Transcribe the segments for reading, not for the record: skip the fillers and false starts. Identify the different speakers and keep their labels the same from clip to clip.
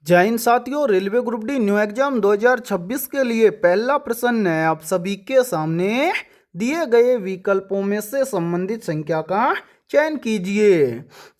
Speaker 1: जय हिंद साथियों, railway group D new exam 2026 के लिए पहला प्रश्न है आप सभी के सामने। दिए गए विकल्पों में से संबंधित संख्या का चयन कीजिए।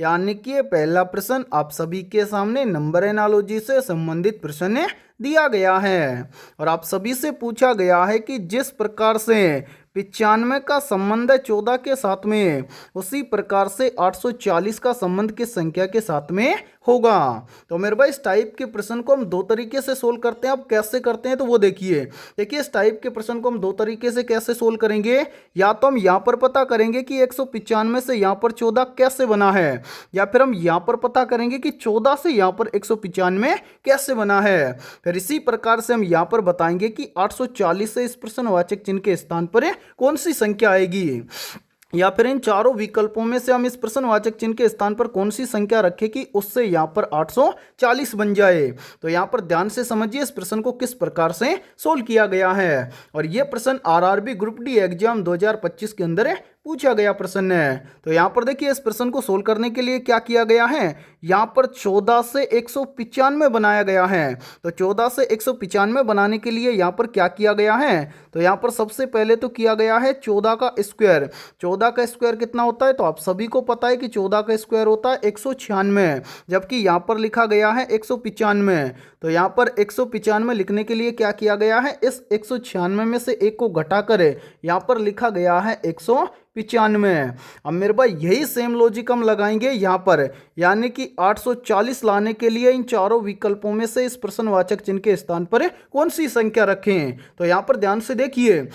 Speaker 1: यानी कि ये पहला प्रश्न आप सभी के सामने नंबर एनालॉजी से संबंधित प्रश्न दिया गया है और आप सभी से पूछा गया है कि जिस प्रकार से 95 का संबंध है 14 के साथ में, उसी प्रकार से 840 का संबंध किस संख्या के साथ में होगा। तो मेरे भाई इस टाइप के प्रश्न को हम दो तरीके से सोल्व करते हैं। आप कैसे करते हैं तो वो देखिए। इस टाइप के प्रश्न को हम दो तरीके से कैसे सोल्व करेंगे। या तो हम यहाँ पर पता करेंगे कि 195 से यहाँ पर 14 कैसे बना है, या फिर हम यहाँ पर पता करेंगे कि 14 से यहाँ पर 195 कैसे बना है। फिर इसी प्रकार से हम यहाँ पर बताएंगे कि 840 से इस प्रश्नवाचक चिन्ह के स्थान पर कौन सी संख्या आएगी, या फिर इन चारों विकल्पों में से हम इस प्रश्नवाचक चिन्ह के स्थान पर कौन सी संख्या रखें कि उससे यहाँ पर 840 बन जाए। तो यहाँ पर ध्यान से समझिए इस प्रश्न को किस प्रकार से सोल्व किया गया है। और यह प्रश्न आरआरबी ग्रुप डी एग्जाम 2025 के अंदर पूछा गया प्रश्न है। तो यहाँ पर देखिए इस प्रश्न को सोल्व करने के लिए क्या किया गया है, यहाँ पर 14 से 195 बनाया गया है। तो 14 से 195 बनाने के लिए यहाँ पर क्या किया गया है, तो यहाँ पर सबसे पहले तो किया गया है 14 का स्क्वायर। 14 का स्क्वायर कितना होता है, तो आप सभी को पता है कि 14 का स्क्वायर होता है 196, जबकि यहाँ पर लिखा गया है 195। तो यहाँ पर 195 लिखने के लिए क्या किया गया है, इस 196 में से एक को घटाकर यहाँ पर लिखा गया है 195। अब मेरे भाई यही सेम लॉजिक हम लगाएंगे यहाँ पर, यानी कि 840 लाने के लिए इन चारों विकल्पों में से इस प्रश्नवाचक चिन्ह के स्थान पर कौन सी संख्या रखें। तो यहाँ पर ध्यान से देखिए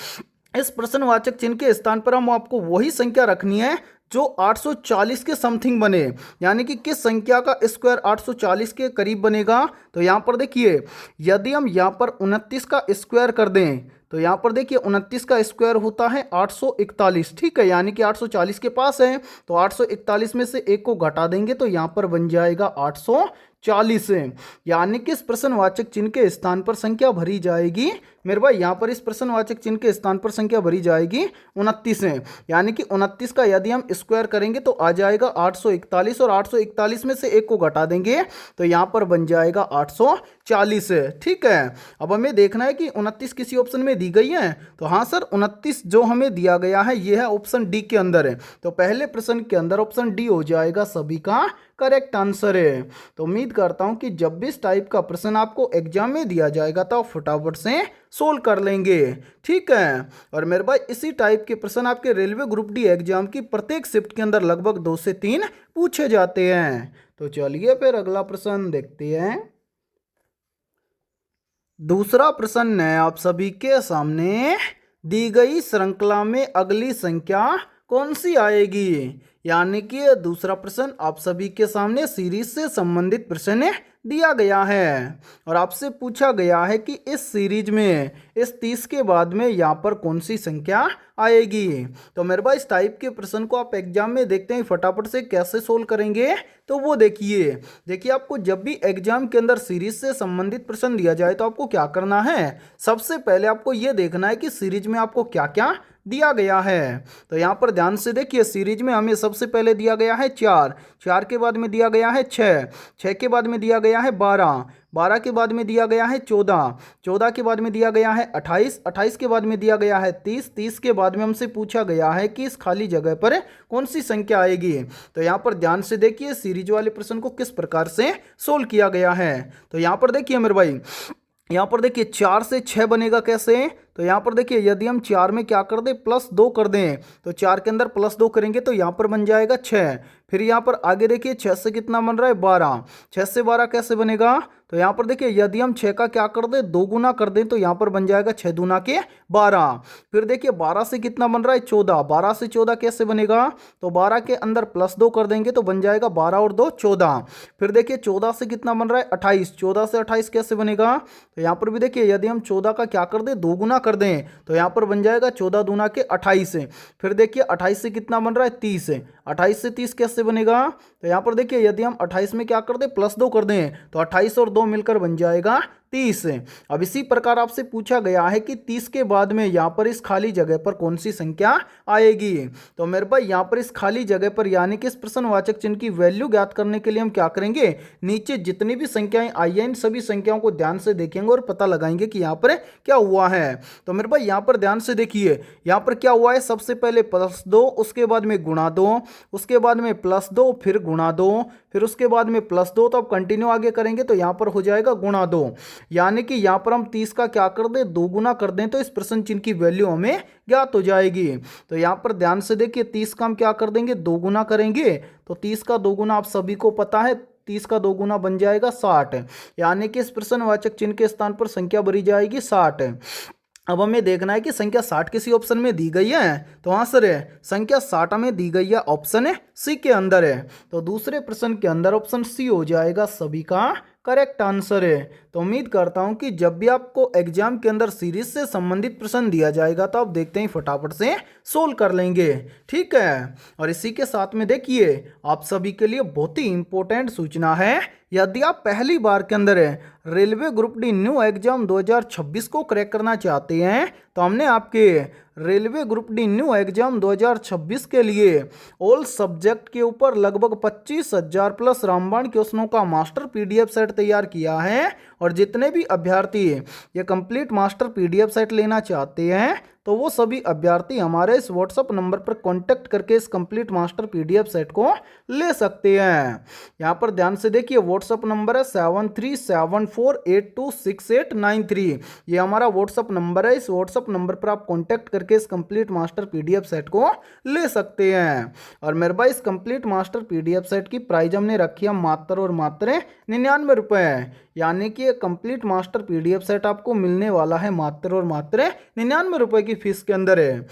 Speaker 1: इस प्रश्नवाचक चिन्ह के स्थान पर हम आपको वही संख्या रखनी है जो 840 के समथिंग बने, यानी कि किस संख्या का स्क्वायर 840 के करीब बनेगा। तो यहाँ पर देखिए यदि हम यहाँ पर 29 का स्क्वायर कर दें तो यहाँ पर देखिए 29 का स्क्वायर होता है 841, ठीक है, यानी कि 840 के पास है। तो 841 में से एक को घटा देंगे तो यहाँ पर बन जाएगा 840, यानी कि इस प्रश्नवाचक चिन्ह के स्थान पर संख्या भरी जाएगी। मेरे भाई यहाँ पर इस प्रश्नवाचक चिन्ह के स्थान पर संख्या भरी जाएगी 29 है, यानी कि 29 का यदि हम स्क्वायर करेंगे तो आ जाएगा 841 और 841 में से एक को घटा देंगे तो यहाँ पर बन जाएगा 840, ठीक है। अब हमें देखना है कि 29 किसी ऑप्शन में दी गई है, तो हाँ सर 29 जो हमें दिया गया है ये है ऑप्शन डी के अंदर है। तो पहले प्रश्न के अंदर ऑप्शन डी हो जाएगा सभी का करेक्ट आंसर है। तो उम्मीद करता हूं कि जब भी इस टाइप का प्रश्न आपको एग्जाम में दिया जाएगा तो आप फटाफट से सोल्व कर लेंगे, ठीक है। और मेरे भाई इसी टाइप के प्रश्न आपके रेलवे ग्रुप डी एग्जाम की प्रत्येक शिफ्ट के अंदर लगभग 2 से 3 पूछे जाते हैं। तो चलिए फिर अगला प्रश्न देखते हैं। दूसरा प्रश्न है आप सभी के सामने, दी गई श्रृंखला में अगली संख्या कौन सी आएगी। यानी कि दूसरा प्रश्न आप सभी के सामने सीरीज से संबंधित प्रश्न दिया गया है और आपसे पूछा गया है कि इस सीरीज में इस 30 के बाद में यहाँ पर कौन सी संख्या आएगी। तो मेरे भाई इस टाइप के प्रश्न को आप एग्जाम में देखते हैं फटाफट से कैसे सोल्व करेंगे तो वो देखिए आपको जब भी एग्जाम के अंदर सीरीज से संबंधित प्रश्न दिया जाए तो आपको क्या करना है, सबसे पहले आपको ये देखना है कि सीरीज में आपको क्या क्या दिया गया है। तो यहाँ पर ध्यान से देखिए सीरीज में हमें सबसे पहले दिया गया है 4, 4 के बाद में दिया गया है 6, 6 के बाद में दिया गया है 12, 12 के बाद में दिया गया है 14, 14 के बाद में दिया गया है 28, 28 के बाद में दिया गया है 30, 30 के बाद में हमसे पूछा गया है कि इस खाली जगह पर कौन सी संख्या आएगी। तो यहाँ पर ध्यान से देखिए सीरीज वाले प्रश्न को किस प्रकार से सोल्व किया गया है। तो यहाँ पर देखिए मेरे भाई यहाँ पर देखिए 4 से 6 बनेगा कैसे, तो यहाँ पर देखिए यदि हम 4 में क्या कर दें +2 कर दें तो 4 के अंदर +2 करेंगे तो यहाँ पर बन जाएगा 6। फिर यहाँ पर आगे देखिए 6 से कितना बन रहा है 12, 6 से 12 कैसे बनेगा, तो यहाँ पर देखिए यदि हम 6 का क्या कर दें 2 गुना कर दें तो यहाँ पर बन जाएगा 6 दूना के 12। फिर देखिए 12 से कितना बन रहा है 14, 12 से 14 कैसे बनेगा, तो 12 के अंदर +2 कर देंगे तो बन जाएगा 12 और 2 14। फिर देखिए 14 से कितना बन रहा है 28, 14 से 28 कैसे बनेगा, तो यहाँ पर भी देखिए यदि हम 14 का क्या कर दें 2 गुना कर दें तो यहाँ पर बन जाएगा 14 दूना के 28। फिर देखिए 28 से कितना बन रहा है 30, 28 से 30 कैसे बनेगा, तो यहाँ पर देखिए यदि हम 28 में क्या कर दें +2 कर दें तो 28 और 2 मिलकर बन जाएगा 30। अब इसी प्रकार आपसे पूछा गया है कि 30 के बाद में यहाँ पर इस खाली जगह पर कौन सी संख्या आएगी। तो मेरे भाई यहाँ पर इस खाली जगह पर यानी कि इस प्रश्नवाचक चिन्ह की वैल्यू ज्ञात करने के लिए हम क्या करेंगे, नीचे जितनी भी संख्याएं आई हैं इन सभी संख्याओं को ध्यान से देखेंगे और पता लगाएंगे कि यहाँ पर क्या हुआ है। तो मेरे भाई यहाँ पर ध्यान से देखिए, यहाँ पर क्या हुआ है, सबसे पहले +2, उसके बाद में ×2, उसके बाद में +2, फिर ×2, फिर उसके बाद में +2। तो अब कंटिन्यू आगे करेंगे तो यहाँ पर हो जाएगा ×2, यानी कि यहाँ पर हम 30 का क्या कर दें, 2 गुना कर दें तो इस प्रश्न चिन्ह की वैल्यू हमें ज्ञात हो जाएगी। तो यहाँ पर ध्यान से देखिए, 30 का हम क्या कर देंगे, 2 गुना करेंगे। तो 30 का 2 गुना आप सभी को पता है, 30 का 2 गुना बन जाएगा 60, यानी कि इस प्रश्नवाचक चिन्ह के स्थान पर संख्या भरी जाएगी 60। अब हमें देखना है कि संख्या 60 किसी ऑप्शन में दी गई है, तो आंसर है संख्या 60 में दी गई है, ऑप्शन है सी के अंदर है। तो दूसरे प्रश्न के अंदर ऑप्शन सी हो जाएगा सभी का करेक्ट आंसर है। तो उम्मीद करता हूं कि जब भी आपको एग्जाम के अंदर सीरीज से संबंधित प्रश्न दिया जाएगा तो आप देखते ही फटाफट से सोल्व कर लेंगे, ठीक है। और इसी के साथ में देखिए, आप सभी के लिए बहुत ही इंपॉर्टेंट सूचना है, यदि आप पहली बार के अंदर railway group D new exam 2026 को क्रैक करना चाहते हैं तो हमने आपके railway group D new exam 2026 के लिए ऑल सब्जेक्ट के ऊपर लगभग 25,000 प्लस रामबाण क्वेश्चनों का मास्टर पीडीएफ सेट तैयार किया है। और जितने भी अभ्यर्थी ये कंप्लीट मास्टर पीडीएफ सेट लेना चाहते हैं तो वो सभी अभ्यर्थी हमारे इस व्हाट्सअप नंबर पर कांटेक्ट करके इस कंप्लीट मास्टर पीडीएफ सेट को ले सकते हैं। यहाँ पर ध्यान से देखिए, व्हाट्सअप नंबर है 7374826893। ये हमारा व्हाट्सअप नंबर है, इस व्हाट्सअप नंबर पर आप कांटेक्ट करके इस कंप्लीट मास्टर पीडीएफ सेट को ले सकते हैं। और मेरे भाई इस कंप्लीट मास्टर पीडीएफ सेट की प्राइस हमने रखी है मात्र और मात्र 99 रुपये, यानी कि ये कंप्लीट मास्टर पीडीएफ सेट आपको मिलने वाला है मात्र और मात्र 99 रुपये की फीस के अंदर है।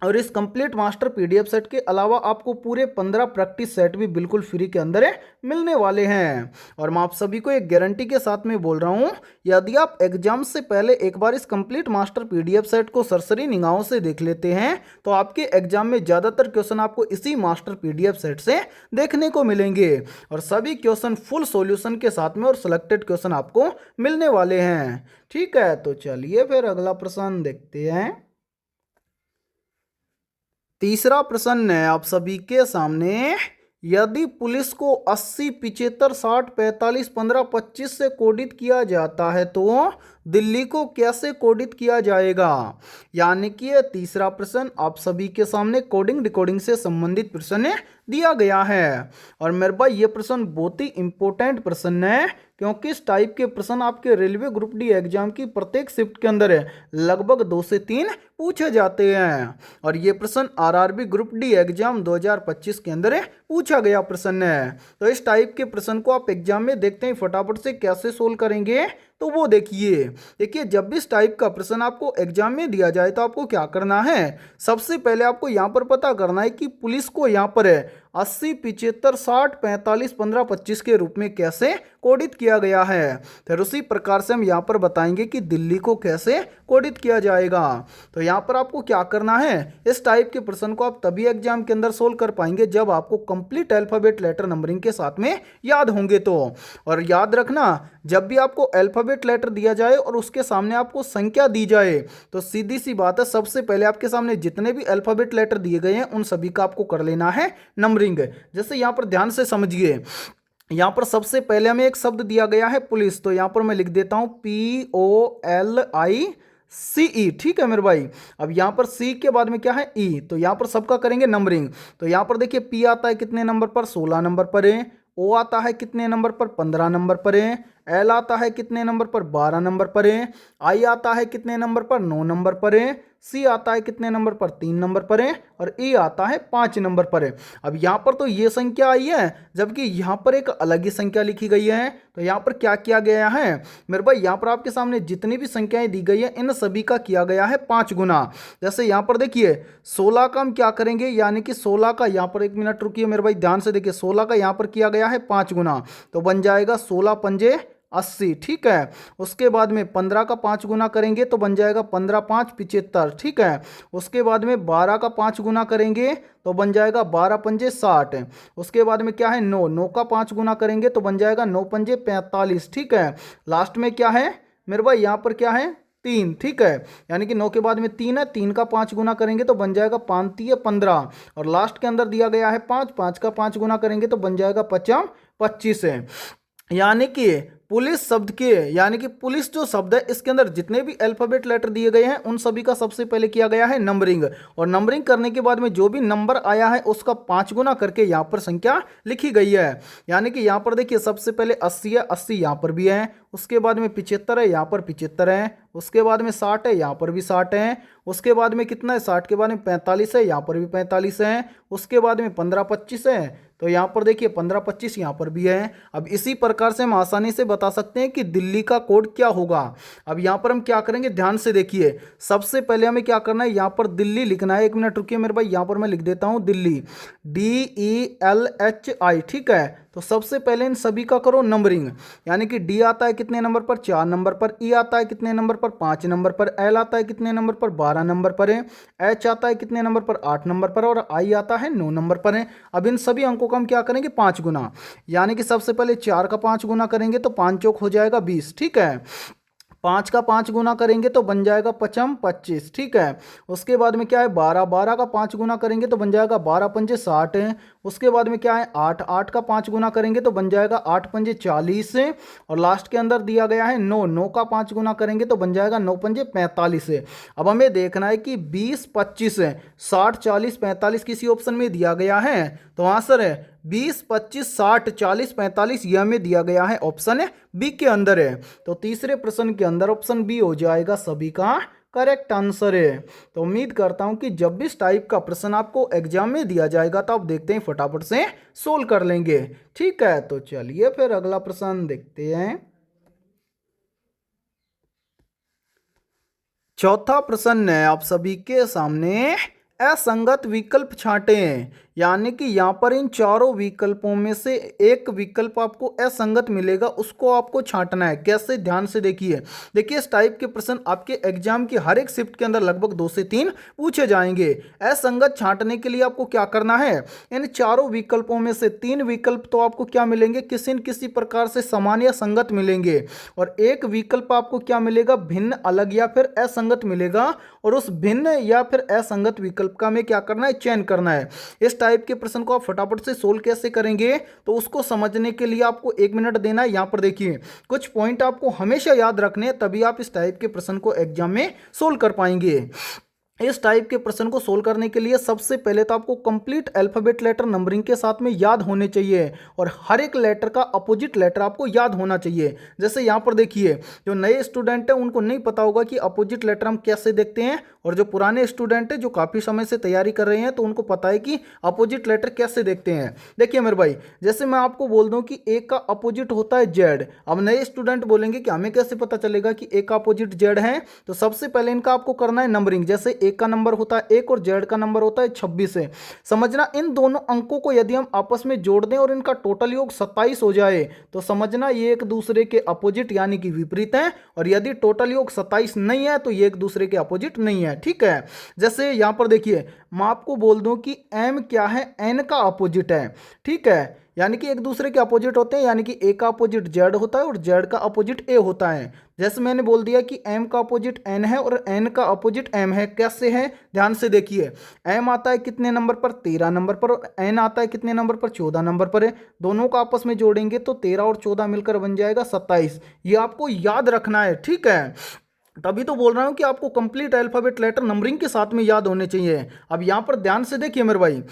Speaker 1: और इस कंप्लीट मास्टर पीडीएफ सेट के अलावा आपको पूरे 15 प्रैक्टिस सेट भी बिल्कुल फ्री के अंदर मिलने वाले हैं। और मैं आप सभी को एक गारंटी के साथ में बोल रहा हूं, यदि आप एग्जाम से पहले एक बार इस कंप्लीट मास्टर पीडीएफ सेट को सरसरी निगाहों से देख लेते हैं तो आपके एग्जाम में ज़्यादातर क्वेश्चन आपको इसी मास्टर पीडीएफ सेट से देखने को मिलेंगे। और सभी क्वेश्चन फुल सॉल्यूशन के साथ में और सिलेक्टेड क्वेश्चन आपको मिलने वाले हैं, ठीक है। तो चलिए फिर अगला प्रश्न देखते हैं। तीसरा प्रश्न है आप सभी के सामने, यदि पुलिस को 80, 75, 60, 45, 15, 25 से कोडित किया जाता है तो दिल्ली को कैसे कोडित किया जाएगा। यानी कि यह तीसरा प्रश्न आप सभी के सामने कोडिंग डिकोडिंग से संबंधित प्रश्न दिया गया है। और मेरे भाई ये प्रश्न बहुत ही इंपॉर्टेंट प्रश्न है, क्योंकि इस टाइप के प्रश्न आपके रेलवे ग्रुप डी एग्जाम की प्रत्येक शिफ्ट के अंदर लगभग 2 से 3 पूछे जाते हैं। और ये प्रश्न आरआरबी ग्रुप डी एग्जाम 2025 के अंदर पूछा गया प्रश्न है। तो इस टाइप के प्रश्न को आप एग्जाम में देखते हैं फटाफट से कैसे सोल्व करेंगे, तो वो देखिए जब भी इस टाइप का प्रश्न आपको एग्जाम में दिया जाए तो आपको क्या करना है, सबसे पहले आपको यहाँ पर पता करना है कि पुलिस को यहाँ पर 80, 75, 60, 45, 15, 25 के रूप में कैसे कोडित किया गया है। फिर उसी प्रकार से हम यहाँ पर बताएंगे कि दिल्ली को कैसे कोडित किया जाएगा। तो यहाँ पर आपको क्या करना है, इस टाइप के प्रश्न को आप तभी एग्जाम के अंदर सोल्व कर पाएंगे जब आपको कंप्लीट अल्फाबेट लेटर नंबरिंग के साथ में याद होंगे तो। और याद रखना, जब भी आपको अल्फाबेट लेटर दिया जाए और उसके सामने आपको संख्या दी जाए तो सीधी सी बात है, सबसे पहले आपके सामने जितने भी अल्फाबेट लेटर दिए गए हैं उन सभी का आपको कर लेना है नंबरिंग। जैसे यहाँ पर ध्यान से समझिए, यहाँ पर सबसे पहले हमें एक शब्द दिया गया है पुलिस, तो यहाँ पर मैं लिख देता हूं POLICE, ठीक है मेरे भाई। अब यहाँ पर सी के बाद में क्या है ई, तो यहाँ पर सबका करेंगे नंबरिंग। तो यहाँ पर देखिए पी आता है कितने नंबर पर, 16 नंबर पर है। ओ आता है कितने नंबर पर, 15 नंबर पर है। एल आता है कितने नंबर पर, 12 नंबर पर है। आई आता है कितने नंबर पर, 9 नंबर पर है। सी आता है कितने नंबर पर, 3 नंबर पर है। और ई आता है 5 नंबर पर है। अब यहाँ पर तो ये संख्या आई है, जबकि यहाँ पर एक अलग ही संख्या लिखी गई है। तो यहाँ पर क्या किया गया है मेरे भाई, यहाँ पर आपके सामने जितनी भी संख्याएं दी गई है इन सभी का किया गया है 5 गुना। जैसे यहाँ पर देखिए 16 का हम क्या करेंगे, यानी कि 16 का यहाँ पर, 1 मिनट रुकिए मेरे भाई ध्यान से देखिए, 16 का यहाँ पर किया गया है 5 गुना, तो बन जाएगा 16 पंजे 80, ठीक है। उसके बाद में 15 का 5 गुना करेंगे तो बन जाएगा 15 5 75, ठीक है। उसके बाद में 12 का 5 गुना करेंगे तो बन जाएगा 12 पंजे 60। उसके बाद में क्या है 9 का 5 गुना करेंगे तो बन जाएगा 9 पंजे 45, ठीक है। लास्ट में क्या है मेरे भाई यहाँ पर क्या है 3, ठीक है, यानी कि 9 के बाद में 3 है, 3 का 5 गुना करेंगे तो बन जाएगा 5 3 15, और लास्ट के अंदर दिया गया है 5, 5 का 5 गुना करेंगे तो बन जाएगा 5 25 है। यानी कि पुलिस शब्द के, यानी कि पुलिस जो शब्द है इसके अंदर जितने भी अल्फाबेट लेटर दिए गए हैं उन सभी का सबसे पहले किया गया है नंबरिंग, और नंबरिंग करने के बाद में जो भी नंबर आया है उसका 5 गुना करके यहाँ पर संख्या लिखी गई है। यानी कि यहाँ पर देखिए सबसे पहले 80 है, 80 यहाँ पर भी है, उसके बाद में 75 है, यहाँ पर 75 है, उसके बाद में 60 है, यहाँ पर भी 60 है, उसके बाद में कितना है 60 के बाद में 45 है, यहाँ पर भी 45 है, उसके बाद में 15 25 है, तो यहाँ पर देखिए 15 25 यहाँ पर भी है। अब इसी प्रकार से हम आसानी से बता सकते हैं कि दिल्ली का कोड क्या होगा। अब यहाँ पर हम क्या करेंगे, ध्यान से देखिए, सबसे पहले हमें क्या करना है, यहाँ पर दिल्ली लिखना है। 1 मिनट रुकिए मेरे भाई, यहाँ पर मैं लिख देता हूँ दिल्ली, DELHI, ठीक है। तो सबसे पहले इन सभी का करो नंबरिंग, यानी कि डी आता है कितने नंबर पर, 4 नंबर पर, ई आता है कितने नंबर पर, 5 नंबर पर, एल आता है कितने नंबर पर, 12 नंबर पर है, एच आता है कितने नंबर पर, 8 नंबर पर, और आई आता है 9 नंबर पर है। अब इन सभी अंकों का हम क्या करेंगे 5 गुना, यानी कि सबसे पहले 4 का 5 गुना करेंगे तो 5 चौक हो जाएगा 20, ठीक है। 5 का 5 गुना करेंगे तो बन जाएगा 5 25, ठीक है। उसके बाद में क्या है 12, 12 का 5 गुना करेंगे तो बन जाएगा 12 पंजे 60 है। उसके बाद में क्या है 8, 8 का 5 गुना करेंगे तो बन जाएगा 8 पंजे 40 है। और लास्ट के अंदर दिया गया है 9, 9 का 5 गुना करेंगे तो बन जाएगा 9 पंजे 45 है। अब हमें देखना है कि 20 25 है, 60 40 45 किसी ऑप्शन में दिया गया है, तो आंसर है 20 25 60 40 45, यह हमें दिया गया है ऑप्शन बी के अंदर है। तो तीसरे प्रश्न के अंदर ऑप्शन बी हो जाएगा सभी का करेक्ट आंसर है। तो उम्मीद करता हूं कि जब भी इस टाइप का प्रश्न आपको एग्जाम में दिया जाएगा तो आप देखते हैं फटाफट से सोल्व कर लेंगे, ठीक है। तो चलिए फिर अगला प्रश्न देखते हैं। चौथा प्रश्न है आप सभी के सामने, असंगत विकल्प छांटें, यानी कि यहाँ पर इन चारों विकल्पों में से एक विकल्प आपको असंगत मिलेगा, उसको आपको छांटना है। कैसे, ध्यान से देखिए। देखिए इस टाइप के प्रश्न आपके एग्जाम की हर एक शिफ्ट के अंदर लगभग 2 से 3 पूछे जाएंगे। असंगत छांटने के लिए आपको क्या करना है, इन चारों विकल्पों में से 3 विकल्प तो आपको क्या मिलेंगे, किसी न किसी प्रकार से समान या संगत मिलेंगे, और एक विकल्प आपको क्या मिलेगा, भिन्न अलग या फिर असंगत मिलेगा, और उस भिन्न या फिर असंगत विकल्प का हमें क्या करना है, चयन करना है। इस टाइप के प्रश्न को आप फटाफट से सोल्व कैसे करेंगे, तो उसको समझने के लिए आपको 1 मिनट देना है। यहां पर देखिए कुछ पॉइंट आपको हमेशा याद रखने हैं, तभी आप इस टाइप के प्रश्न को एग्जाम में सोल्व कर पाएंगे। इस टाइप के प्रश्न को सोल्व करने के लिए सबसे पहले तो आपको कंप्लीट अल्फाबेट लेटर नंबरिंग के साथ में याद होने चाहिए, और हर एक लेटर का अपोजिट लेटर आपको याद होना चाहिए। जैसे यहाँ पर देखिए जो नए स्टूडेंट हैं उनको नहीं पता होगा कि अपोजिट लेटर हम कैसे देखते हैं, और जो पुराने स्टूडेंट हैं जो काफ़ी समय से तैयारी कर रहे हैं तो उनको पता है कि अपोजिट लेटर कैसे देखते हैं। देखिए मेरे भाई, जैसे मैं आपको बोल दूँ कि ए का अपोजिट होता है जेड, अब नए स्टूडेंट बोलेंगे कि हमें कैसे पता चलेगा कि ए का अपोजिट जेड है, तो सबसे पहले इनका आपको करना है नंबरिंग। जैसे एक का नंबर होता है 1 और जेड का नंबर होता है 26 है। समझना इन दोनों अंकों को यदि हम आपस में जोड़ दें और इनका टोटल योग 27 हो जाए तो समझना ये एक दूसरे के अपोजिट यानी कि विपरीत हैं, और यदि टोटल योग 27 नहीं है तो ये एक दूसरे के अपोजिट नहीं है, ठीक है। जैसे यहां पर देखिए मैं आपको बोल दूं कि m क्या है, n का अपोजिट है, ठीक है, यानी कि एक दूसरे के अपोजिट होते हैं, यानी कि a का अपोजिट z होता है और z का अपोजिट a होता है। जैसे मैंने बोल दिया कि m का अपोजिट n है और n का अपोजिट m है। कैसे है, ध्यान से देखिए, m आता है कितने नंबर पर, 13 नंबर पर, और n आता है कितने नंबर पर, 14 नंबर पर है। दोनों को आपस में जोड़ेंगे तो 13 और 14 मिलकर बन जाएगा 27। ये आपको याद रखना है, ठीक है। तभी तो बोल रहा हूं कि आपको कंप्लीट अल्फाबेट लेटर नंबरिंग के साथ में याद होने चाहिए। अब यहां पर ध्यान से देखिए मेरे भाई,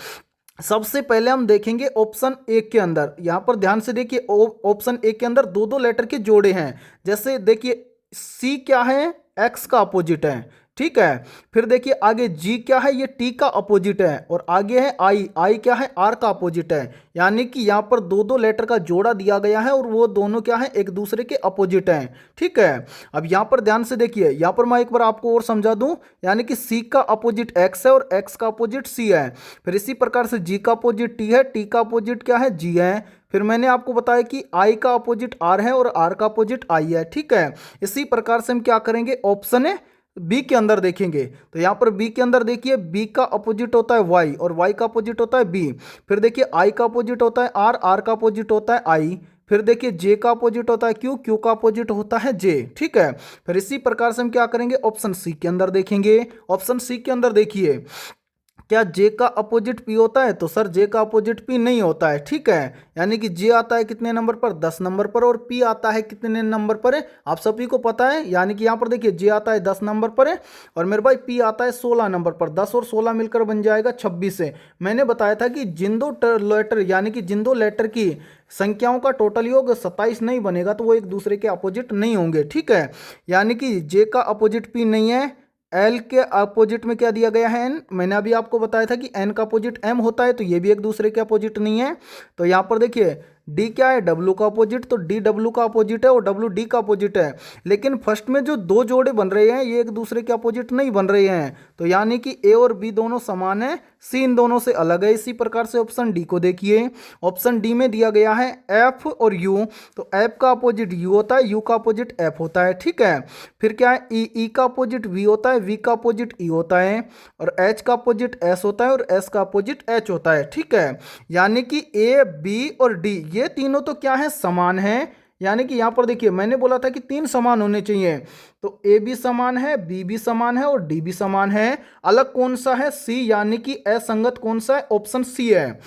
Speaker 1: सबसे पहले हम देखेंगे ऑप्शन ए के अंदर। यहां पर ध्यान से देखिए ऑप्शन ए के अंदर 2-2 लेटर के जोड़े हैं। जैसे देखिए सी क्या है, एक्स का अपोजिट है, ठीक है। फिर देखिए आगे जी क्या है, ये टी का अपोजिट है, और आगे है आई, आई क्या है, आर का अपोजिट है। यानी कि यहाँ पर 2-2 लेटर का जोड़ा दिया गया है और वो दोनों क्या है, एक दूसरे के अपोजिट हैं, ठीक है। अब यहाँ पर ध्यान से देखिए, यहाँ पर मैं एक बार आपको और समझा दूं, यानी कि सी का अपोजिट एक्स है और एक्स का अपोजिट सी है। फिर इसी प्रकार से जी का अपोजिट टी है, टी का अपोजिट क्या है, जी है। फिर मैंने आपको बताया कि आई का अपोजिट आर है और आर का अपोजिट आई है, ठीक है। इसी प्रकार से हम क्या करेंगे, ऑप्शन है बी के अंदर देखेंगे। तो यहां पर बी के अंदर देखिए, बी का अपोजिट होता है वाई और वाई का अपोजिट होता है बी। फिर देखिए आई का अपोजिट होता है आर, आर का अपोजिट होता है आई। फिर देखिए जे का अपोजिट होता है क्यू, क्यू का अपोजिट होता है जे, ठीक है। फिर इसी प्रकार से हम क्या करेंगे, ऑप्शन सी के अंदर देखेंगे। ऑप्शन सी के अंदर देखिए, क्या जे का अपोजिट पी होता है, तो सर जे का अपोजिट पी नहीं होता है, ठीक है। यानी कि जे आता है कितने नंबर पर, 10 नंबर पर, और पी आता है कितने नंबर पर है, आप सभी को पता है। यानी कि यहाँ पर देखिए जे आता है 10 नंबर पर है, और मेरे भाई पी आता है 16 नंबर पर। 10 और 16 मिलकर बन जाएगा 26 है। मैंने बताया था कि जिन दो लेटर यानी कि जिन दो लेटर की संख्याओं का टोटल योग 27 नहीं बनेगा तो वो एक दूसरे के अपोजिट नहीं होंगे, ठीक है। यानी कि जे का अपोजिट पी नहीं है, एल के अपोजिट में क्या दिया गया है, एन। मैंने अभी आपको बताया था कि एन का अपोजिट एम होता है, तो ये भी एक दूसरे के अपोजिट नहीं है। तो यहाँ पर देखिए डी क्या है, डब्लू का अपोजिट, तो डी डब्लू का अपोजिट है और डब्लू डी का अपोजिट है। लेकिन फर्स्ट में जो दो जोड़े बन रहे हैं ये एक दूसरे के अपोजिट नहीं बन रहे हैं, तो यानी कि ए और बी दोनों समान है, सी इन दोनों से अलग है। इसी प्रकार से ऑप्शन डी को देखिए। ऑप्शन डी में दिया गया है एफ और यू, तो एफ का अपोजिट यू होता है, यू का अपोजिट एफ होता है, ठीक है। फिर क्या है, ई का अपोजिट वी होता है, वी का अपोजिट ई होता है, और एच का अपोजिट एस होता है, और एस का अपोजिट एच होता है, ठीक है। यानी कि ए बी और डी ये तीनों तो क्या है, समान है। यानी कि यहां पर देखिए मैंने बोला था कि तीन समान होने चाहिए, तो ए भी समान है, बी भी समान है, और डी भी समान है। अलग कौन सा है, सी, यानी कि असंगत कौन सा है, ऑप्शन सी है।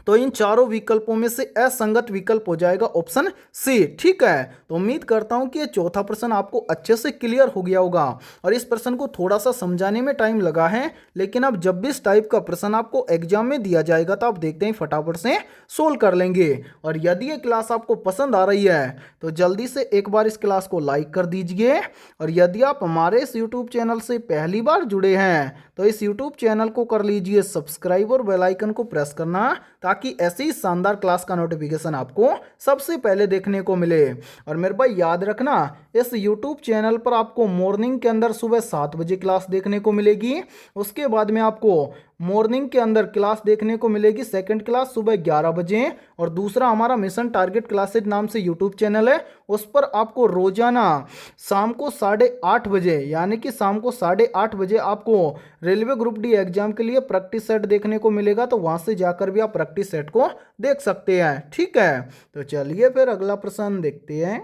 Speaker 1: तो इन चारों विकल्पों में से असंगत विकल्प हो जाएगा ऑप्शन सी, ठीक है। तो उम्मीद करता हूं कि ये चौथा प्रश्न आपको अच्छे से क्लियर हो गया होगा, और इस प्रश्न को थोड़ा सा समझाने में टाइम लगा है, लेकिन अब जब भी इस टाइप का प्रश्न आपको एग्जाम में दिया जाएगा तो आप देखते हैं फटाफट से सोल्व कर लेंगे। और यदि ये क्लास आपको पसंद आ रही है तो जल्दी से एक बार इस क्लास को लाइक कर दीजिए, और यदि आप हमारे इस यूट्यूब चैनल से पहली बार जुड़े हैं तो इस यूट्यूब चैनल को कर लीजिए सब्सक्राइब और बेल आइकन को प्रेस करना, ताकि ऐसी ही शानदार क्लास का नोटिफिकेशन आपको सबसे पहले देखने को मिले। और मेरे भाई याद रखना, इस YouTube चैनल पर आपको मॉर्निंग के अंदर सुबह 7 बजे क्लास देखने को मिलेगी। उसके बाद में आपको मॉर्निंग के अंदर क्लास देखने को मिलेगी सेकंड क्लास सुबह 11 बजे, और दूसरा हमारा मिशन टारगेट क्लासेज नाम से YouTube चैनल है, उस पर आपको रोजाना शाम को 8:30 बजे, यानी कि शाम को 8:30 बजे आपको रेलवे ग्रुप डी एग्जाम के लिए प्रैक्टिस सेट देखने को मिलेगा। तो वहां से जाकर भी आप प्रैक्टिस सेट को देख सकते हैं, ठीक है। तो चलिए फिर अगला प्रश्न देखते हैं।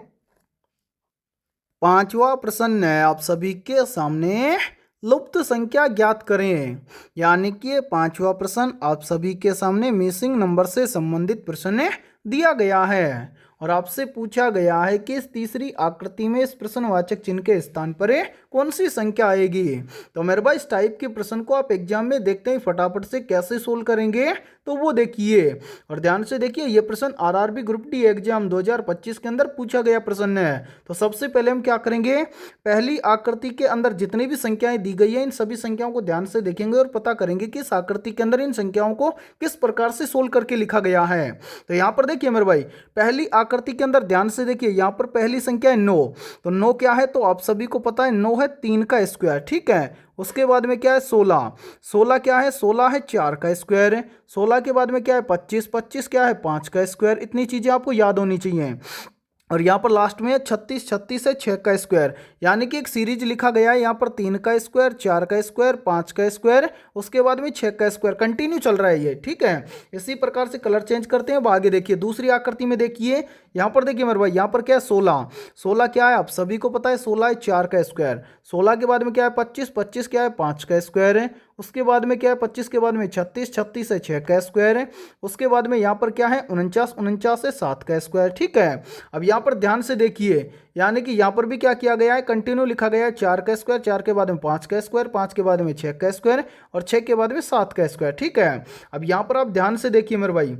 Speaker 1: पांचवा प्रश्न है आप सभी के सामने, लुप्त संख्या ज्ञात करें। यानी कि ये पांचवा प्रश्न आप सभी के सामने मिसिंग नंबर से संबंधित प्रश्न दिया गया है, और आपसे पूछा गया है कि इस तीसरी आकृति में इस प्रश्नवाचक चिन्ह के स्थान पर कौन सी संख्या आएगी। तो मेरे भाई इस टाइप के प्रश्न को आप एग्जाम में देखते ही फटाफट से कैसे सोल्व करेंगे तो वो देखिए, और ध्यान से देखिए। ये प्रश्न आरआरबी ग्रुप डी एग्जाम 2025 के अंदर पूछा गया प्रश्न है। तो सबसे पहले हम क्या करेंगे, पहली आकृति के अंदर जितनी भी संख्याएं दी गई है इन सभी संख्याओं को ध्यान से देखेंगे और पता करेंगे कि इस आकृति के अंदर इन संख्याओं को किस प्रकार से सोल्व करके लिखा गया है। तो यहाँ पर देखिए मेरे भाई, पहली आकृति के अंदर ध्यान से देखिए, यहाँ पर पहली संख्या है 9। तो 9 क्या है, तो आप सभी को पता है 9 है 3 का स्क्वायर, ठीक है। उसके बाद में क्या है 16, 16 क्या है, 16 है 4 का स्क्वायर। 16 के बाद में क्या है 25, 25 क्या है 5 का स्क्वायर। इतनी चीजें आपको याद होनी चाहिए। और यहाँ पर लास्ट में 36, 36 है 6 का स्क्वायर। यानी कि एक सीरीज लिखा गया है, यहाँ पर 3 का स्क्वायर, 4 का स्क्वायर, 5 का स्क्वायर, उसके बाद में 6 का स्क्वायर, कंटिन्यू चल रहा है ये, ठीक है। इसी प्रकार से कलर चेंज करते हैं। अब आगे देखिए दूसरी आकृति में देखिए, यहाँ पर देखिए मेरे भाई, यहाँ पर क्या है 16, 16 क्या है आप सभी को पता है 16 है 4 का स्क्वायर। 16 के बाद में क्या है 25, 25 क्या है 5 का स्क्वायर है। उसके बाद में क्या है 25 के बाद में 36, 36 है 6 का स्क्वायर है। उसके बाद में यहाँ पर क्या है 49, 49 है 7 का स्क्वायर, ठीक है। अब यहाँ पर ध्यान से देखिए, यानी कि यहाँ पर भी क्या किया गया है, कंटिन्यू लिखा गया है 4 का स्क्वायर, 4 के बाद में 5 का स्क्वायर, 5 के बाद में 6 का स्क्वायर, और 6 के बाद में 7 का स्क्वायर, ठीक है। अब यहाँ पर आप ध्यान से देखिए मेरे भाई,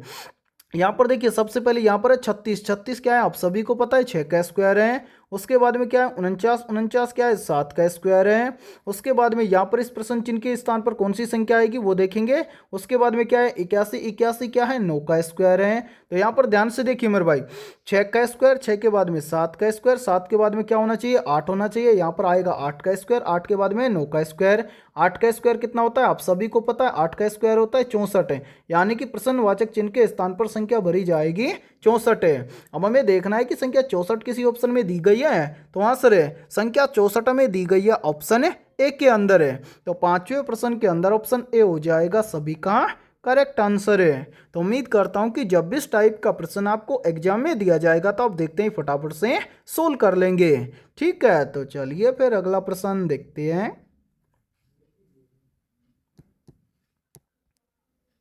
Speaker 1: यहाँ पर देखिए सबसे पहले यहाँ पर है 36, 36 क्या है आप सभी को पता है 6 का स्क्वायर है। उसके बाद में क्या है 49, 49 क्या है 7 का स्क्वायर है। उसके बाद में यहाँ पर इस प्रश्न चिन्ह के स्थान पर कौन सी संख्या आएगी वो देखेंगे। उसके बाद में क्या है 81, 81 क्या है 9 का स्क्वायर है। तो यहाँ पर ध्यान से देखिए मेरे भाई, 6 का स्क्वायर, 6 के बाद में 7 का स्क्वायर, 7 के बाद में क्या होना चाहिए 8 होना चाहिए। यहाँ पर आएगा 8 का स्क्वायर, 8 के बाद में 9 का स्क्वायर। 8 का स्क्वायर कितना होता है आप सभी को पता है, 8 का स्क्वायर होता है 64 है। यानी कि प्रश्नवाचक चिन्ह के स्थान पर संख्या भरी जाएगी 64 है। अब हमें देखना है कि संख्या 64 किसी ऑप्शन में दी गई है, तो आंसर है संख्या 64 में दी गई है ऑप्शन ए के अंदर है। तो पांचवें प्रश्न के अंदर ऑप्शन ए हो जाएगा सभी का करेक्ट आंसर है। तो उम्मीद करता हूं कि जब भी इस टाइप का प्रश्न आपको एग्जाम में दिया जाएगा तो आप देखते ही फटाफट से सोल्व कर लेंगे। ठीक है, तो चलिए फिर अगला प्रश्न देखते हैं।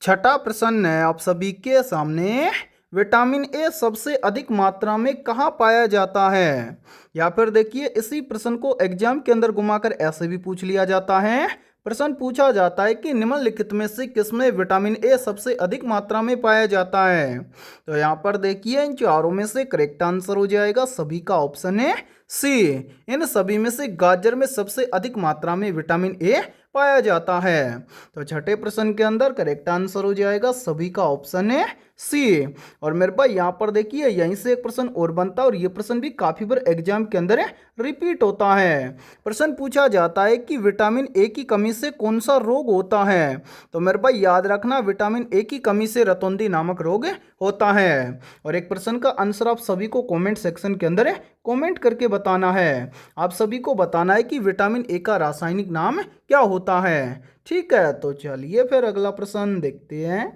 Speaker 1: छठा प्रश्न है आप सभी के सामने, विटामिन ए सबसे अधिक मात्रा में कहाँ पाया जाता है? या फिर देखिए इसी प्रश्न को एग्जाम के अंदर घुमाकर ऐसे भी पूछ लिया जाता है। प्रश्न पूछा जाता है कि निम्नलिखित में से किसमें विटामिन ए सबसे अधिक मात्रा में पाया जाता है? तो यहाँ पर देखिए इन चारों में से करेक्ट आंसर हो जाएगा सभी का ऑप्शन है सी। इन सभी में से गाजर में सबसे अधिक मात्रा में विटामिन ए पाया जाता है। तो छठे प्रश्न के अंदर करेक्ट आंसर हो जाएगा सभी का ऑप्शन है सी। और मेरे भाई यहाँ पर देखिए यहीं से एक प्रश्न और बनता है और ये प्रश्न भी काफी बार एग्जाम के अंदर रिपीट होता है। प्रश्न पूछा जाता है कि विटामिन ए की कमी से कौन सा रोग होता है? तो मेरे भाई याद रखना विटामिन ए की कमी से रतौंधी नामक रोग होता है। और एक प्रश्न का आंसर आप सभी को कमेंट सेक्शन के अंदर कमेंट करके बताना है। आप सभी को बताना है कि विटामिन ए का रासायनिक नाम क्या होता है। ठीक है, तो चलिए फिर अगला प्रश्न देखते हैं।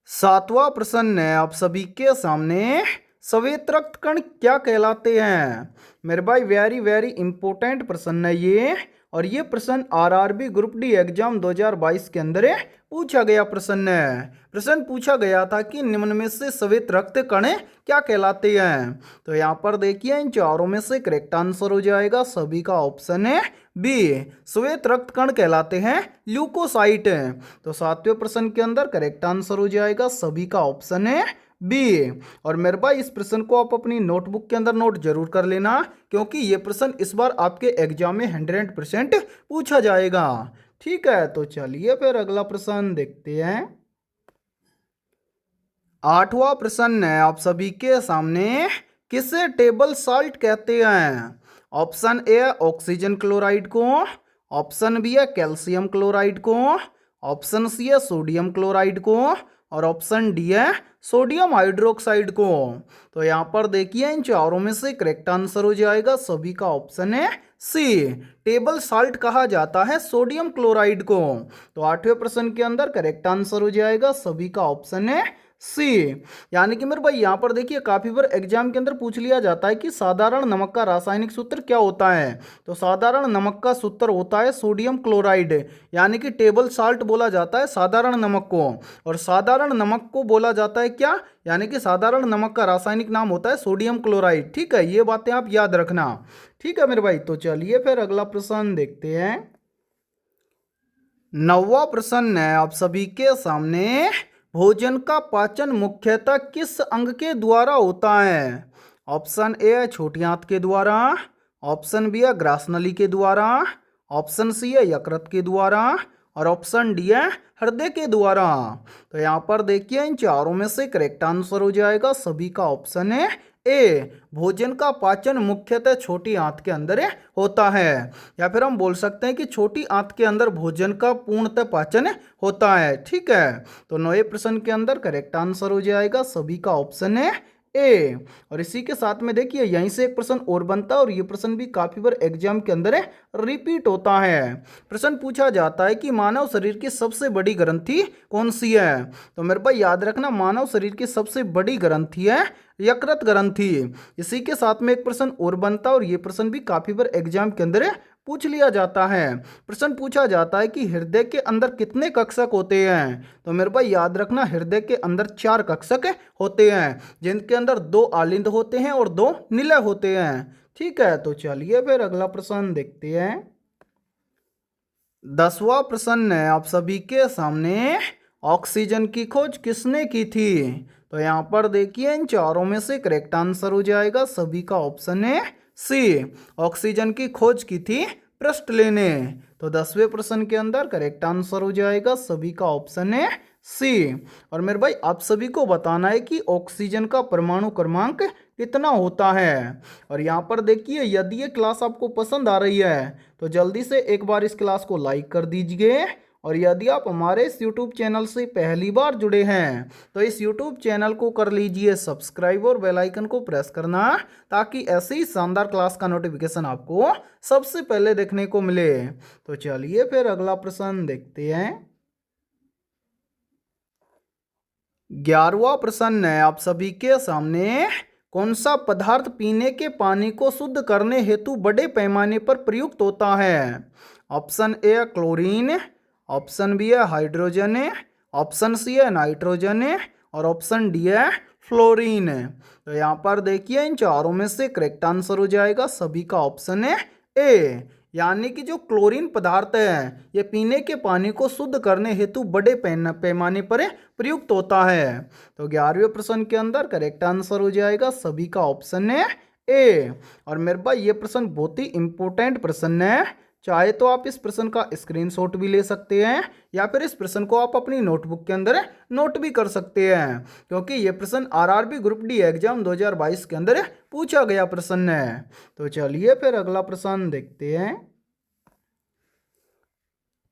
Speaker 1: सातवां प्रश्न है आप सभी के सामने, श्वेत रक्त कण क्या कहलाते हैं? मेरे भाई वेरी वेरी इंपॉर्टेंट प्रश्न है ये। और ये प्रश्न आरआरबी ग्रुप डी एग्जाम 2022 के अंदर पूछा गया प्रश्न है। प्रश्न पूछा गया था कि निम्न में से श्वेत रक्त कण क्या कहलाते हैं? तो यहाँ पर देखिए इन चारों में से करेक्ट आंसर हो जाएगा सभी का ऑप्शन है बी। श्वेत रक्त कण कहलाते हैं ल्यूकोसाइट। तो सातवें प्रश्न के अंदर करेक्ट आंसर हो जाएगा सभी का ऑप्शन है बी। और मेरे भाई इस प्रश्न को आप अपनी नोटबुक के अंदर नोट जरूर कर लेना, क्योंकि ये प्रश्न इस बार आपके एग्जाम में 100% पूछा जाएगा। ठीक है, तो चलिए फिर अगला प्रश्न देखते हैं। आठवां प्रश्न है आप सभी के सामने, किसे टेबल साल्ट कहते हैं? ऑप्शन ए ऑक्सीजन क्लोराइड को, ऑप्शन बी है कैल्शियम क्लोराइड को, ऑप्शन सी है सोडियम क्लोराइड को, और ऑप्शन डी है सोडियम हाइड्रोक्साइड को। तो यहाँ पर देखिए इन चारों में से करेक्ट आंसर हो जाएगा सभी का ऑप्शन है सी। टेबल साल्ट कहा जाता है सोडियम क्लोराइड को। तो आठवें प्रश्न के अंदर करेक्ट आंसर हो जाएगा सभी का ऑप्शन है सी। यानी कि मेरे भाई यहाँ पर देखिए काफी बार एग्जाम के अंदर पूछ लिया जाता है कि साधारण नमक का रासायनिक सूत्र क्या होता है? तो साधारण नमक का सूत्र होता है सोडियम क्लोराइड। यानी कि टेबल साल्ट बोला जाता है साधारण नमक को, और साधारण नमक को बोला जाता है क्या? यानी कि साधारण नमक का रासायनिक नाम होता है सोडियम क्लोराइड। ठीक है, ये बातें आप याद रखना। ठीक है मेरे भाई, तो चलिए फिर अगला प्रश्न देखते हैं। नौवां प्रश्न है आप सभी के सामने, भोजन का पाचन मुख्यतः किस अंग के द्वारा होता है? ऑप्शन ए है छोटी आंत के द्वारा, ऑप्शन बी है ग्रासनली के द्वारा, ऑप्शन सी है यकृत के द्वारा, और ऑप्शन डी है हृदय के द्वारा। तो यहाँ पर देखिए इन चारों में से करेक्ट आंसर हो जाएगा सभी का ऑप्शन है ए। भोजन का पाचन मुख्यतः छोटी आंत के अंदर होता है, या फिर हम बोल सकते हैं कि छोटी आंत के अंदर भोजन का पूर्णतः पाचन होता है। ठीक है, तो नौवें प्रश्न के अंदर करेक्ट आंसर हो जाएगा सभी का ऑप्शन है ए। और इसी के साथ में देखिए यहीं से एक प्रश्न और बनता है, और ये प्रश्न भी काफी बार एग्जाम के अंदर रिपीट होता है। प्रश्न पूछा जाता है कि मानव शरीर की सबसे बड़ी ग्रंथि कौन सी है? तो मेरे पास याद रखना मानव शरीर की सबसे बड़ी ग्रंथि है यकृत ग्रंथि। इसी के साथ में एक प्रश्न और बनता है, और ये प्रश्न भी काफी बार एग्जाम के अंदर पूछ लिया जाता है। प्रश्न पूछा जाता है कि हृदय के अंदर कितने कक्षक होते हैं? तो मेरे भाई याद रखना हृदय के अंदर 4 कक्षक होते हैं, जिनके अंदर 2 आलिंद होते हैं और 2 निलय होते हैं। ठीक है, तो चलिए फिर अगला प्रश्न देखते हैं। 10वां प्रश्न है आप सभी के सामने, ऑक्सीजन की खोज किसने की थी? तो यहाँ पर देखिए इन चारों में से करेक्ट आंसर हो जाएगा सभी का ऑप्शन है सी। ऑक्सीजन की खोज की थी प्रेस्टले ने। तो 10वें प्रश्न के अंदर करेक्ट आंसर हो जाएगा सभी का ऑप्शन है सी। और मेरे भाई आप सभी को बताना है कि ऑक्सीजन का परमाणु क्रमांक कितना होता है। और यहाँ पर देखिए यदि ये क्लास आपको पसंद आ रही है तो जल्दी से एक बार इस क्लास को लाइक कर दीजिए। और यदि आप हमारे इस YouTube चैनल से पहली बार जुड़े हैं तो इस YouTube चैनल को कर लीजिए सब्सक्राइब और बेल आइकन को प्रेस करना, ताकि ऐसी ही शानदार क्लास का नोटिफिकेशन आपको सबसे पहले देखने को मिले। तो चलिए फिर अगला प्रश्न देखते हैं। 11वां प्रश्न है आप सभी के सामने, कौन सा पदार्थ पीने के पानी को शुद्ध करने हेतु बड़े पैमाने पर प्रयुक्त होता है? ऑप्शन ए है क्लोरीन, ऑप्शन बी है हाइड्रोजन, ऑप्शन सी है नाइट्रोजन और ऑप्शन डी है फ्लोरीन। तो यहाँ पर देखिए इन चारों में से करेक्ट आंसर हो जाएगा सभी का ऑप्शन है ए, यानी कि जो क्लोरीन पदार्थ है ये पीने के पानी को शुद्ध करने हेतु बड़े पैमाने पर प्रयुक्त होता है। तो 11वें प्रश्न के अंदर करेक्ट आंसर हो जाएगा सभी का ऑप्शन है ए। और मेरे भाई ये प्रश्न बहुत ही इंपॉर्टेंट प्रश्न है, चाहे तो आप इस प्रश्न का स्क्रीनशॉट भी ले सकते हैं या फिर इस प्रश्न को आप अपनी नोटबुक के अंदर नोट भी कर सकते हैं, क्योंकि ये प्रश्न आरआरबी ग्रुप डी एग्जाम 2022 के अंदर पूछा गया प्रश्न है। तो चलिए फिर अगला प्रश्न देखते हैं।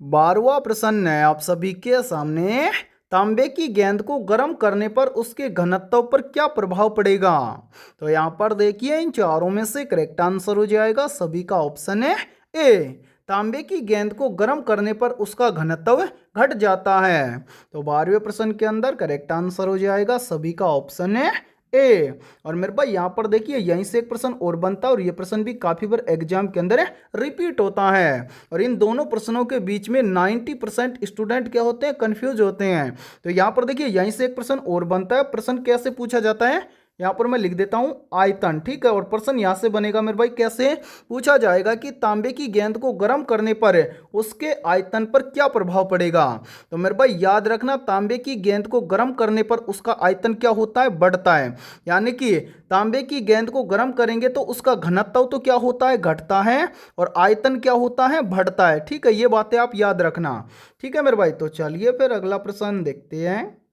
Speaker 1: 12वां प्रश्न है आप सभी के सामने, तांबे की गेंद को गर्म करने पर उसके घनत्व पर क्या प्रभाव पड़ेगा? तो यहाँ पर देखिए इन चारों में से करेक्ट आंसर हो जाएगा सभी का ऑप्शन है ए। तांबे की गेंद को गर्म करने पर उसका घनत्व घट जाता है। तो 12वें प्रश्न के अंदर करेक्ट आंसर हो जाएगा सभी का ऑप्शन है ए। और मेरे भाई यहाँ पर देखिए यहीं से एक प्रश्न और बनता है और ये प्रश्न भी काफी बार एग्जाम के अंदर रिपीट होता है और इन दोनों प्रश्नों के बीच में 90% स्टूडेंट क्या होते हैं, कंफ्यूज होते हैं। तो यहाँ पर देखिए यहीं से एक प्रश्न और बनता है। प्रश्न कैसे पूछा जाता है, यहाँ पर मैं लिख देता हूं आयतन, ठीक है। और प्रश्न यहाँ से बनेगा मेरे भाई, कैसे पूछा जाएगा कि तांबे की गेंद को गर्म करने पर उसके आयतन पर क्या प्रभाव पड़ेगा। तो मेरे भाई याद रखना, तांबे की गेंद को गर्म करने पर उसका आयतन क्या होता है, बढ़ता है। यानी कि तांबे की गेंद को गर्म करेंगे तो उसका घनत्व तो क्या होता है, घटता है, और आयतन क्या होता है, बढ़ता है। ठीक है, ये बातें आप याद रखना। ठीक है मेरे भाई, तो चलिए फिर अगला प्रश्न देखते हैं।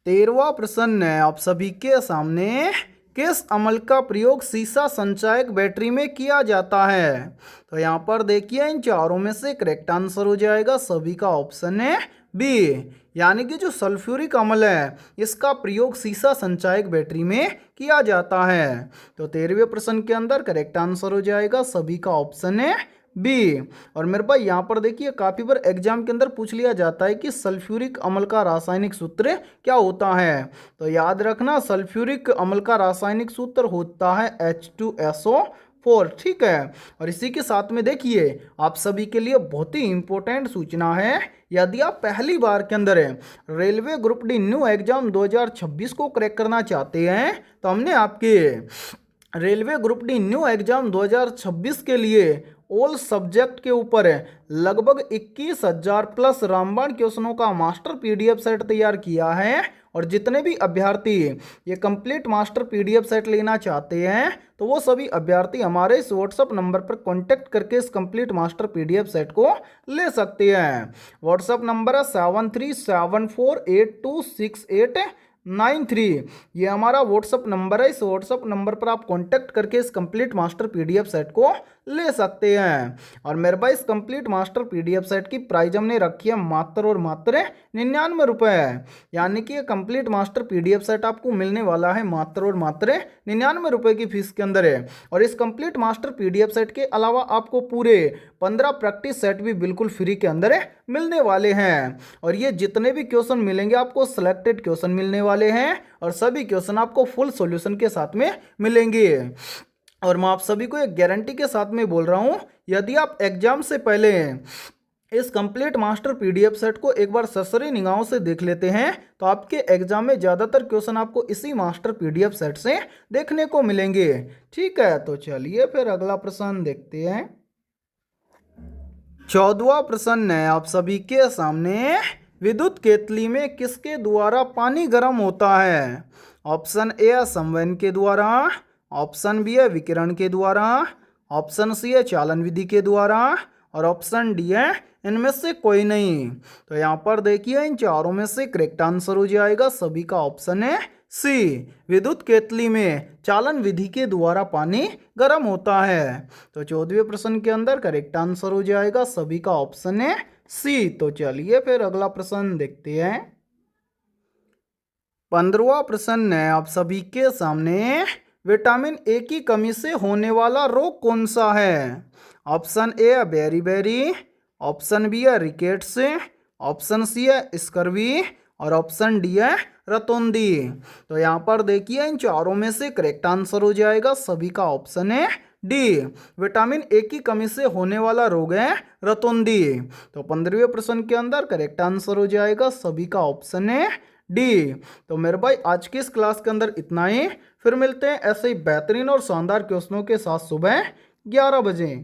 Speaker 1: 13वां प्रश्न है आप सभी के सामने, किस अमल का प्रयोग सीसा संचायक बैटरी में किया जाता है? तो यहाँ पर देखिए इन चारों में से करेक्ट आंसर हो जाएगा सभी का ऑप्शन है बी, यानी कि जो सल्फ्यूरिक अम्ल है इसका प्रयोग सीसा संचायक बैटरी में किया जाता है। तो 13वें प्रश्न के अंदर करेक्ट आंसर हो जाएगा सभी का ऑप्शन है बी। और मेरे भाई यहाँ पर देखिए काफी बार एग्जाम के अंदर पूछ लिया जाता है कि सल्फ्यूरिक अम्ल का रासायनिक सूत्र क्या होता है। तो याद रखना सल्फ्यूरिक अम्ल का रासायनिक सूत्र होता है H2SO4। ठीक है, और इसी के साथ में देखिए आप सभी के लिए बहुत ही इंपॉर्टेंट सूचना है, यदि आप पहली बार के अंदर railway group D new exam 2026 को क्रैक करना चाहते हैं तो हमने आपके railway group D new exam 2026 के लिए ऑल सब्जेक्ट के ऊपर लगभग 21,000 प्लस रामबाण क्वेश्चनों का मास्टर पीडीएफ सेट तैयार किया है। और जितने भी अभ्यर्थी ये कंप्लीट मास्टर पीडीएफ सेट लेना चाहते हैं तो वो सभी अभ्यर्थी हमारे इस व्हाट्सअप नंबर पर कांटेक्ट करके इस कंप्लीट मास्टर पीडीएफ सेट को ले सकते हैं। व्हाट्सअप नंबर है 7374826893। ये हमारा व्हाट्सअप नंबर है। इस व्हाट्सअप नंबर पर आप कांटेक्ट करके इस कंप्लीट मास्टर पीडीएफ सेट को ले सकते हैं। और मेरे भाई इस कंप्लीट मास्टर पीडीएफ सेट की प्राइस हमने रखी है मात्र और मात्र 99 रुपये, यानी कि ये कंप्लीट मास्टर पीडीएफ सेट आपको मिलने वाला है मात्र और मात्र 99 रुपये की फीस के अंदर है। और इस कंप्लीट मास्टर पीडीएफ सेट के अलावा आपको पूरे 15 प्रैक्टिस सेट भी बिल्कुल फ्री के अंदर मिलने वाले हैं। और ये जितने भी क्वेश्चन मिलेंगे आपको सिलेक्टेड क्वेश्चन मिलने वाले हैं और सभी क्वेश्चन आपको फुल सॉल्यूशन के साथ में मिलेंगे। और मैं आप सभी को एक गारंटी के साथ में बोल रहा हूं, यदि आप एग्जाम से पहले इस कंप्लीट मास्टर पीडीएफ सेट को एक बार सरसरी निगाहों से देख लेते हैं तो आपके एग्जाम में ज़्यादातर क्वेश्चन आपको इसी मास्टर पीडीएफ सेट से देखने को मिलेंगे। ठीक है, तो चलिए फिर अगला प्रश्न देखते हैं। 14वां प्रश्न है आप सभी के सामने, विद्युत केतली में किसके द्वारा पानी गर्म होता है? ऑप्शन ए है संवहन के द्वारा, ऑप्शन बी है विकिरण के द्वारा, ऑप्शन सी है चालन विधि के द्वारा और ऑप्शन डी है इनमें से कोई नहीं। तो यहाँ पर देखिए इन चारों में से करेक्ट आंसर हो जाएगा सभी का ऑप्शन है सी, विद्युत केतली में चालन विधि के द्वारा पानी गर्म होता है। तो 14वें प्रश्न के अंदर करेक्ट आंसर हो जाएगा सभी का ऑप्शन है सी। तो चलिए फिर अगला प्रश्न देखते हैं। 15वां प्रश्न है आप सभी के सामने, विटामिन ए की कमी से होने वाला रोग कौन सा है? ऑप्शन ए है बेरी बेरी, ऑप्शन बी है रिकेट्स, ऑप्शन सी है स्कर्वी और ऑप्शन डी है रतौंदी। तो यहाँ पर देखिए इन चारों में से करेक्ट आंसर हो जाएगा सभी का ऑप्शन है डी। विटामिन ए की कमी से होने वाला रोग है रतौंदी। तो 15वें प्रश्न के अंदर करेक्ट आंसर हो जाएगा सभी का ऑप्शन है डी। तो मेरे भाई आज की इस क्लास के अंदर इतना ही। फिर मिलते हैं ऐसे ही बेहतरीन और शानदार क्वेश्चनों के साथ सुबह 11 बजे।